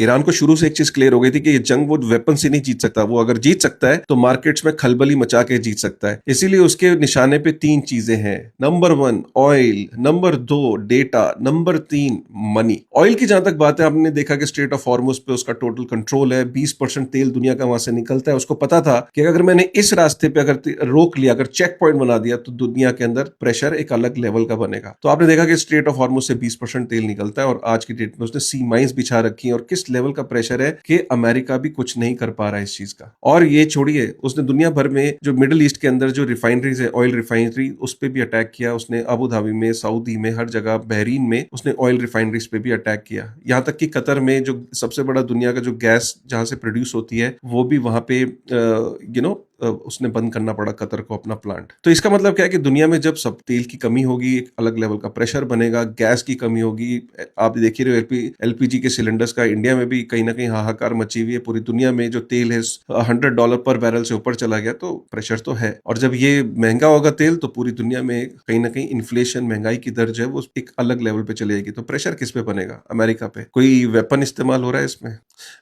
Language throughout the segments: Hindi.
ईरान को शुरू से एक चीज क्लियर हो गई थी कि ये जंग वो वेपन से नहीं जीत सकता, वो अगर जीत सकता है तो मार्केट्स में खलबली मचा के जीत सकता है। इसीलिए उसके निशाने पे तीन चीजें हैं, number 1 oil, number 2 data, number 3 money. Oil की जहां तक बात है, आपने देखा कि स्ट्रेट ऑफ हॉर्मुज पे उसका टोटल कंट्रोल है, 20% तेल दुनिया का वहां से निकलता है। उसको पता था कि अगर मैंने इस रास्ते पे अगर रोक लिया, अगर चेक पॉइंट बना दिया, तो दुनिया के अंदर प्रेशर एक अलग लेवल का बनेगा। तो आपने देखा कि स्ट्रेट ऑफ हॉर्मुज से 20% तेल निकलता है और आज की डेट में उसने सी माइंस बिछा रखी है, और किस लेवल का प्रेशर है कि अमेरिका भी कुछ नहीं कर पा रहा है इस चीज का। और ये छोड़िए, उसने दुनिया भर में जो मिडिल ईस्ट के अंदर जो रिफाइनरीज है, ऑयल रिफाइनरी, उस पर भी अटैक किया उसने। अबू धाबी में, सऊदी में, हर जगह, बहरीन में उसने ऑयल रिफाइनरीज पे भी अटैक किया। यहां तक कि कतर में जो सबसे बड़ा दुनिया का जो गैस जहां से प्रोड्यूस होती है, वो भी वहां पे उसने बंद करना पड़ा कतर को अपना प्लांट। तो इसका मतलब क्या है कि दुनिया में जब सब तेल की कमी होगी, एक अलग लेवल का प्रेशर बनेगा, गैस की कमी होगी। आप देख ही रहे हो एलपीजी के सिलेंडर्स का इंडिया में भी कहीं ना कहीं हाहाकार मची हुई है। पूरी दुनिया में जो तेल है $100 पर बैरल से ऊपर चला गया, तो प्रेशर तो है। और जब ये महंगा होगा तेल, तो पूरी दुनिया में कहीं ना कहीं इन्फ्लेशन, महंगाई की दर जो है वो एक अलग लेवल पे चली जाएगी। तो प्रेशर किस पे बनेगा? अमेरिका पे। कोई वेपन इस्तेमाल हो रहा है इसमें?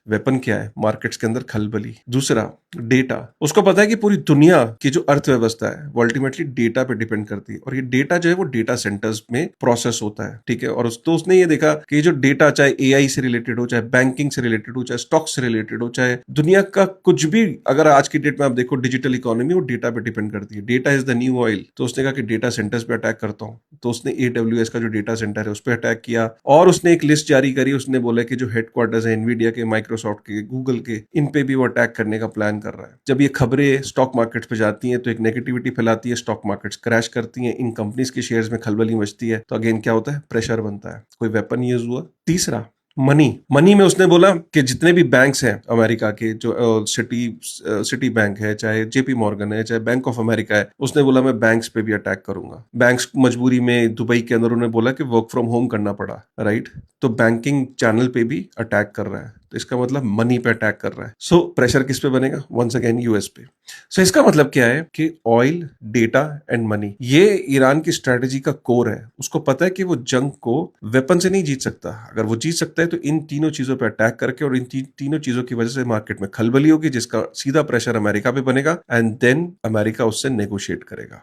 वेपन क्या है? मार्केट्स के अंदर खलबली। दूसरा, डेटा। उसको पता है कि पूरी दुनिया की जो अर्थव्यवस्था है वो अल्टीमेटली डेटा पे डिपेंड करती है, और ये डेटा जो है वो डेटा सेंटर्स में प्रोसेस होता है, ठीक है। और तो उसने ये देखा कि जो डेटा, चाहे एआई से रिलेटेड हो, चाहे बैंकिंग से रिलेटेड हो, चाहे स्टॉक से रिलेटेड हो, चाहे दुनिया का कुछ भी, अगर आज की डेट में आप देखो डिजिटल इकोनॉमी, वो डेटा पे डिपेंड करती है। Data is the new oil. तो उसने कहा कि डेटा सेंटर्स पे अटैक करता हूं। तो उसने AWS का जो डेटा सेंटर है उस पर अटैक किया, और उसने एक लिस्ट जारी करी। उसने बोला कि जो हेडक्वार्टर्स है एनवीडिया के, माइक्रोसॉफ्ट के, गूगल के, इन पे भी वो अटैक करने का प्लान कर रहा है। जब ये खबरें स्टॉक मार्केट्स पे जाती हैं तो एक नेगेटिविटी फैलाती है, स्टॉक मार्केट्स क्रैश करती हैं, इन कंपनीज के शेयर्स में खलबली मचती है। तो अगेन क्या होता है? प्रेशर बनता है। कोई वेपन यूज हुआ। तीसरा, मनी। मनी में उसने बोला कि जितने भी बैंक्स हैं अमेरिका के, जो सिटी बैंक है, चाहे जेपी मॉर्गन है, चाहे बैंक ऑफ अमेरिका है, उसने बोला मैं बैंक्स पे भी अटैक करूंगा। बैंक्स मजबूरी में दुबई के अंदर उन्होंने बोला कि वर्क फ्रॉम होम करना पड़ा, राइट। तो बैंकिंग चैनल पे भी अटैक कर रहा है। तो इसका मतलब मनी पे अटैक कर रहा है। सो प्रेशर किस पे बनेगा? वंस अगेन यूएस पे। सो इसका मतलब क्या है कि ऑयल, डेटा एंड मनी, ये ईरान की स्ट्रेटेजी का कोर है। उसको पता है कि वो जंग को वेपन से नहीं जीत सकता। अगर वो जीत सकता है तो इन तीनों चीजों पे अटैक करके, और इन तीनों चीजों की वजह से मार्केट में खलबली होगी, जिसका सीधा प्रेशर अमेरिका पे बनेगा, एंड देन अमेरिका उससे नेगोशिएट करेगा।